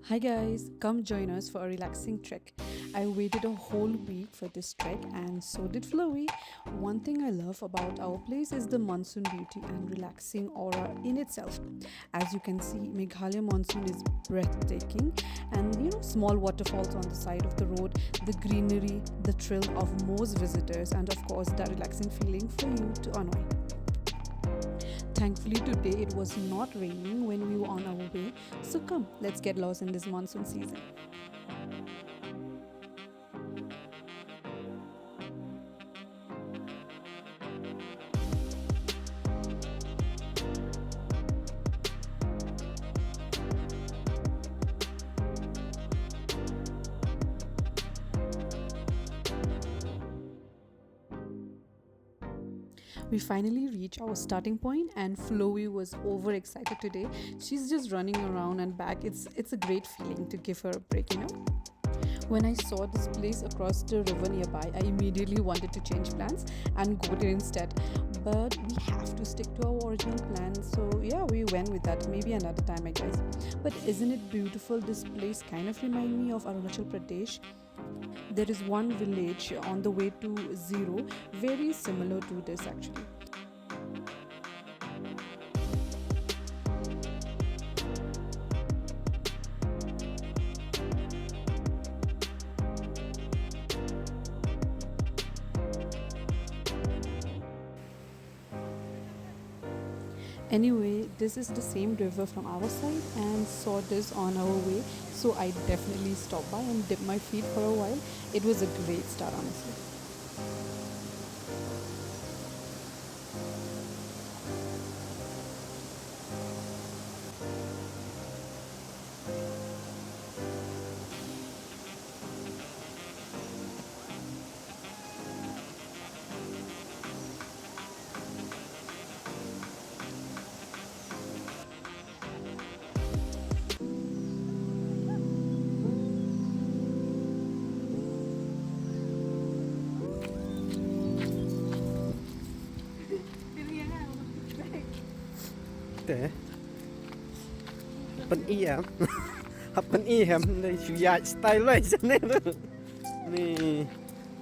Hi guys, come join us for a relaxing trek. I waited a whole week for this trek and so did Flowey. One thing I love about our place is the monsoon beauty and relaxing aura in itself. As you can see, Meghalaya monsoon is breathtaking and small waterfalls on the side of the road, the greenery, the thrill of most visitors and of course that relaxing feeling for you to unwind. Thankfully, today it was not raining when we were on our way. So, come, let's get lost in this monsoon season. We finally reached our starting point, and Flowey was overexcited today. She's just running around and back. It's a great feeling to give her a break. When I saw this place across the river nearby, I immediately wanted to change plans and go there instead. But we have to stick to our original plan, so yeah, we went with that. Maybe another time, I guess. But isn't it beautiful? This place kind of remind me of Arunachal Pradesh. There is one village on the way to Zero, very similar to this actually. Anyway, this is the same river from our side and saw this on our way, so I definitely stopped by and dipped my feet for a while. It was a great start, honestly. Để Hấp ý em Hấp ý em Đây chú dạy style lại cho nên Nì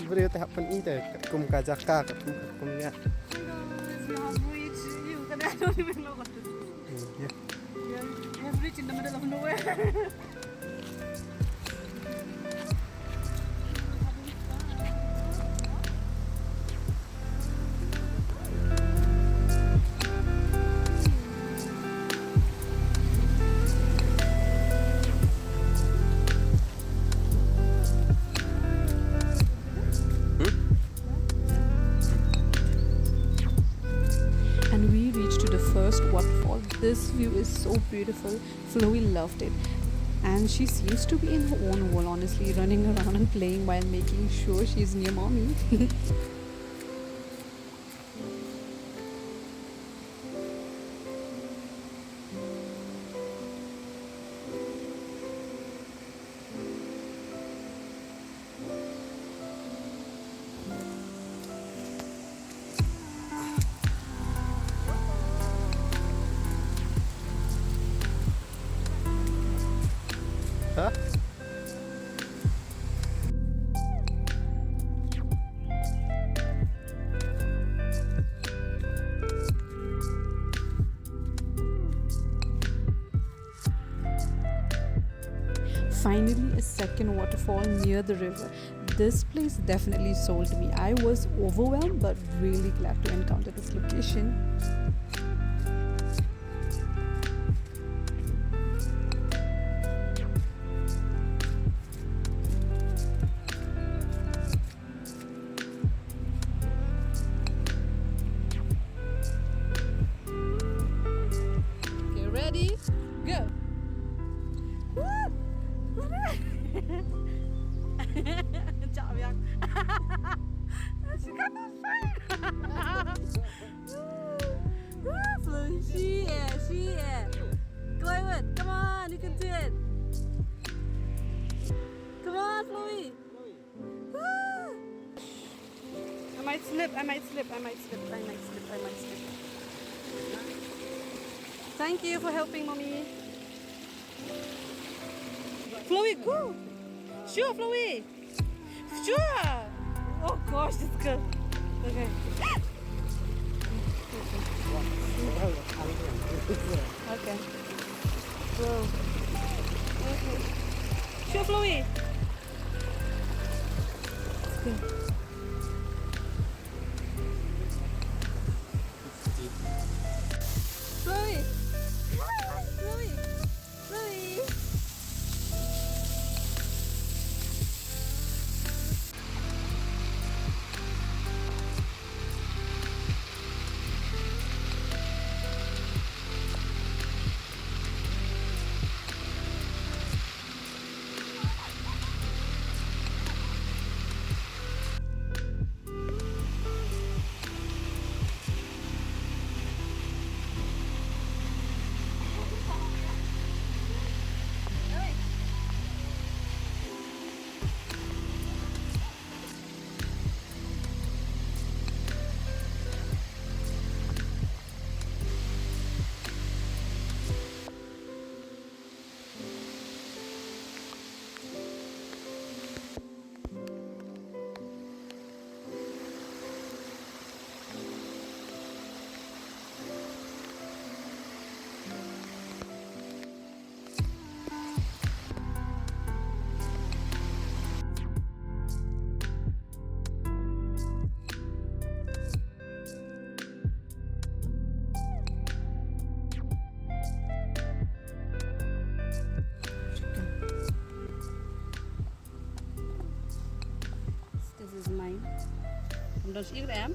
Beri teh hấp ý teh Kum kajaka Kum ya Rich in the middle of nowhere. And we reached to the first waterfall. This view is so beautiful. Chloe loved it. And she seems to be in her own world, honestly, running around and playing while making sure she's near mommy. Hah? Finally, a second waterfall near the river. This place definitely sold me. I was overwhelmed but really glad to encounter this location. Okay, ready? Go! Chào em. She got the fight. She. Go on, come on, you can do it. Come on, Chloe. I might slip. Thank you for helping, mommy. Chloe, go. Sure, Chloe. Sure. Oh gosh, this girl. Okay. Okay. Go. Okay. Sure, Chloe. Let's go. Chloe. Chloe. Chloe. This is mine. Don't you eat them?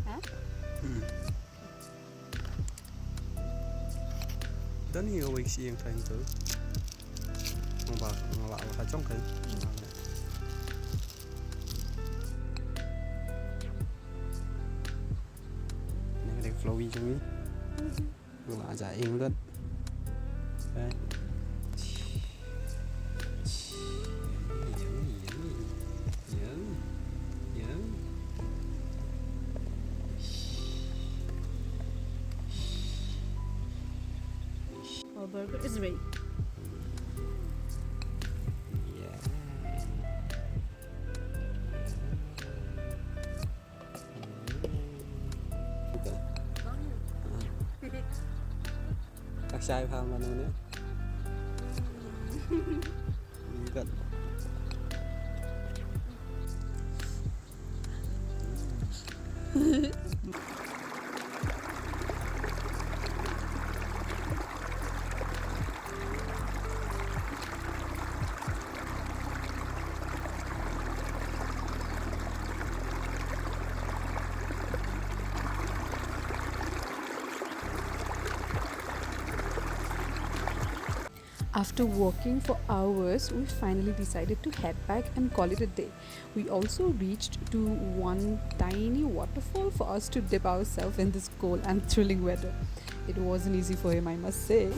Huh? Đến nhiều week siang thành tu. Ngọc ngọc là trong cái. Này cái flowy trongนี้. Ngọc là giải yên rất. Đây. Our burger is ready. Các sai pha mà nữa. Gần. After walking for hours, we finally decided to head back and call it a day. We also reached to one tiny waterfall for us to dip ourselves in this cold and thrilling weather. It wasn't easy for him, I must say.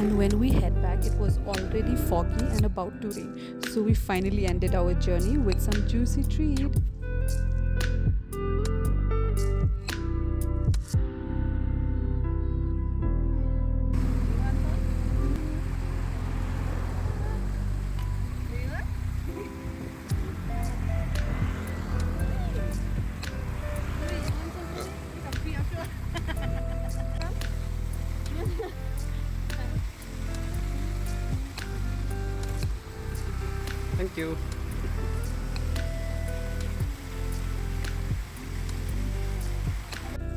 And when we head back, it was already foggy and about to rain. So we finally ended our journey with some juicy treat. Thank you.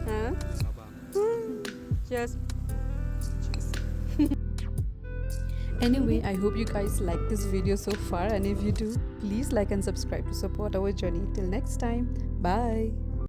Huh? Cheers. Anyway, I hope you guys like this video so far, and if you do, please like and subscribe to support our journey. Till next time, bye.